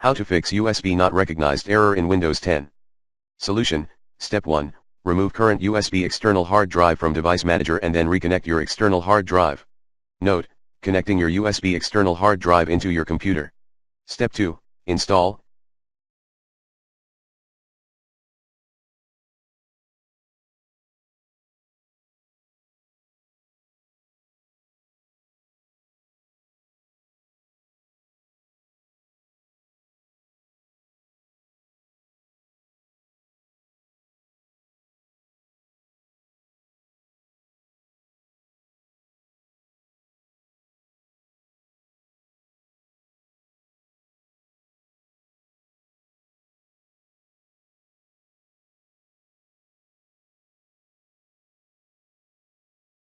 How to fix USB not recognized error in Windows 10. Solution, Step 1, remove current USB external hard drive from Device Manager and then reconnect your external hard drive. Note, connecting your USB external hard drive into your computer. Step 2, install.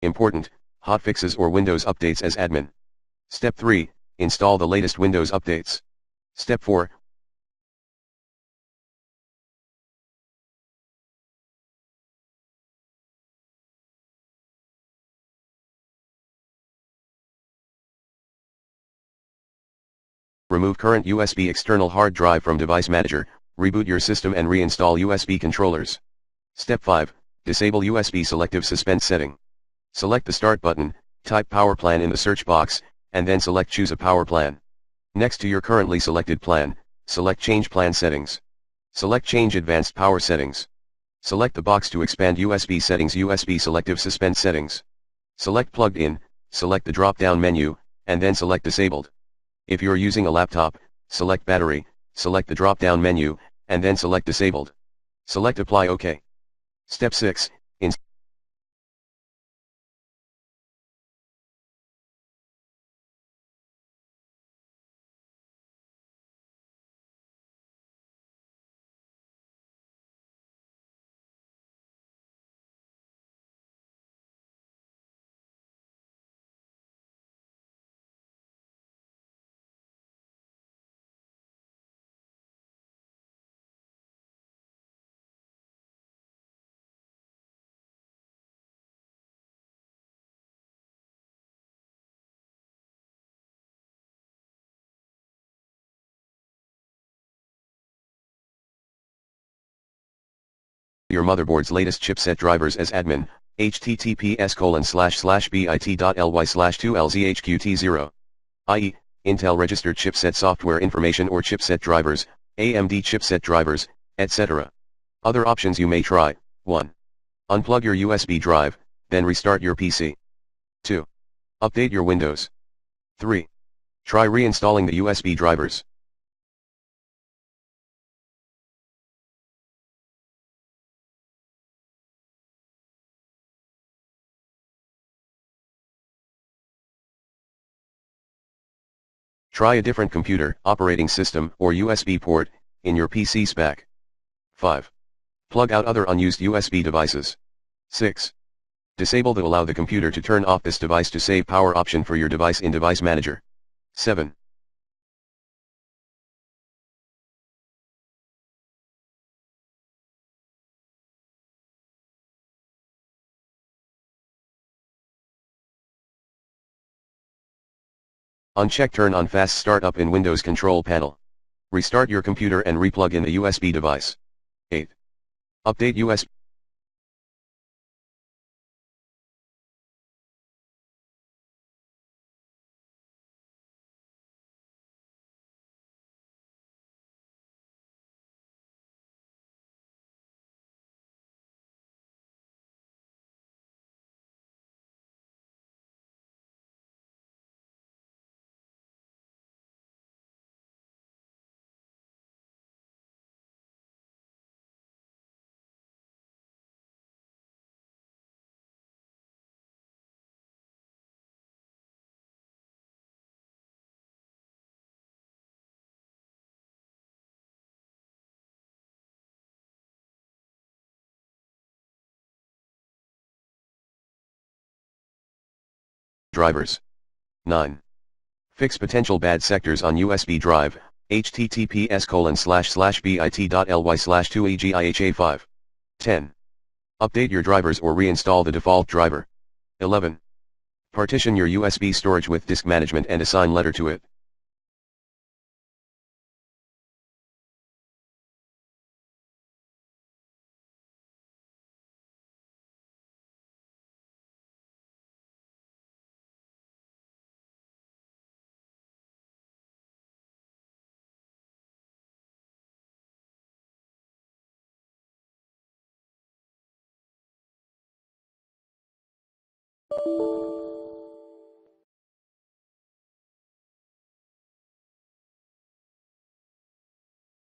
Important, hotfixes or Windows updates as admin. Step 3, install the latest Windows updates. Step 4, remove current USB external hard drive from Device Manager, reboot your system and reinstall USB controllers. Step 5, disable USB selective suspend setting. Select the Start button, type Power Plan in the search box, and then select Choose a Power Plan. Next to your currently selected plan, select Change Plan Settings. Select Change Advanced Power Settings. Select the box to expand USB settings USB selective suspend settings. Select Plugged In, select the drop-down menu, and then select Disabled. If you're using a laptop, select Battery, select the drop-down menu, and then select Disabled. Select Apply OK. Step 6, your motherboard's latest chipset drivers as admin, https://bit.ly/2lzhqt0. i.e., Intel registered chipset software information or chipset drivers, AMD chipset drivers, etc. Other options you may try: 1. Unplug your USB drive, then restart your PC. 2. Update your Windows. 3. Try reinstalling the USB drivers. Try a different computer, operating system, or USB port, in your PC spec. 5. Plug out other unused USB devices. 6. Disable the Allow the computer to turn off this device to save power option for your device in Device Manager. 7. Uncheck Turn on Fast Startup in Windows Control Panel. Restart your computer and replug in the USB device. 8. Update USB. Drivers. 9. Fix potential bad sectors on USB drive, https://bit.ly/2egiha5. 10. Update your drivers or reinstall the default driver. 11. Partition your USB storage with disk management and assign letter to it.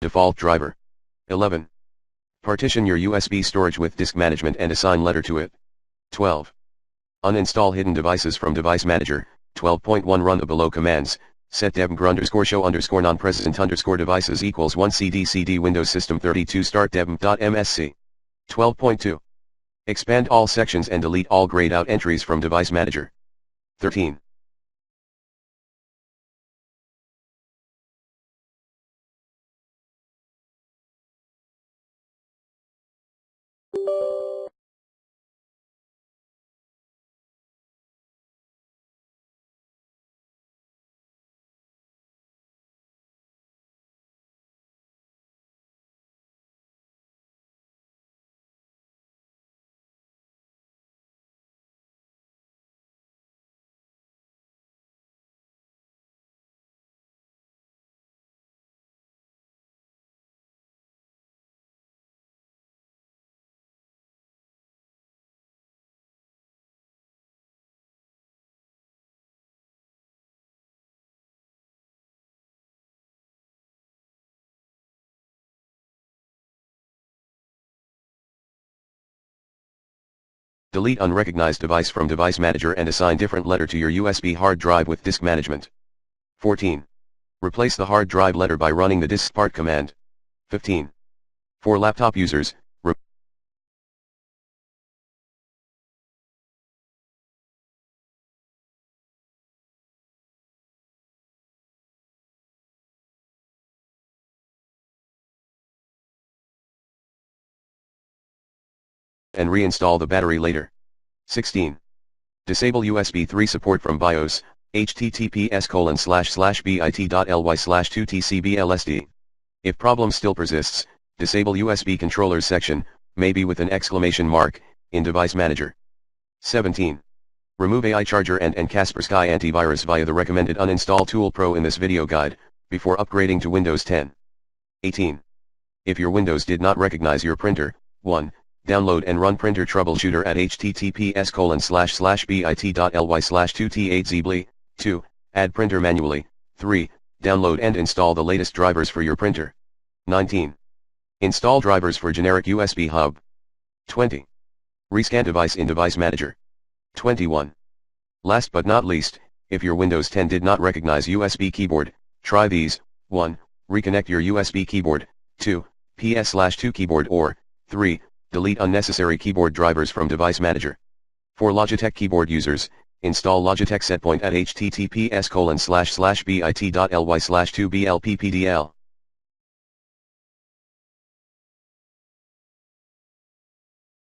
Default driver. 11. Partition your USB storage with disk management and assign letter to it. 12. Uninstall hidden devices from Device Manager. 12.1 Run the below commands. Set debmgr_show non-present devices equals 1 cd Windows System 32 start debm.msc. 12.2. Expand all sections and delete all grayed out entries from Device Manager. 13. Delete unrecognized device from Device Manager and assign different letter to your USB hard drive with disk management. 14. Replace the hard drive letter by running the diskpart command. 15. For laptop users, and reinstall the battery later. 16. Disable USB 3 support from BIOS, https://bit.ly/2tcblsd. If problem still persists, disable USB controllers section, maybe with an exclamation mark, in Device Manager. 17. Remove AI Charger and Kaspersky Antivirus via the recommended Uninstall Tool Pro in this video guide, before upgrading to Windows 10. 18. If your Windows did not recognize your printer, 1. Download and run Printer Troubleshooter at https://bit.ly/2t8zbly. 2. Add printer manually. 3. Download and install the latest drivers for your printer. 19. Install drivers for generic USB hub. 20. Rescan device in Device Manager. 21. Last but not least, if your Windows 10 did not recognize USB keyboard, try these. 1. Reconnect your USB keyboard. 2. PS/2 keyboard or 3. Delete unnecessary keyboard drivers from Device Manager. For Logitech keyboard users, install Logitech Setpoint at https://bit.ly/2blppdl.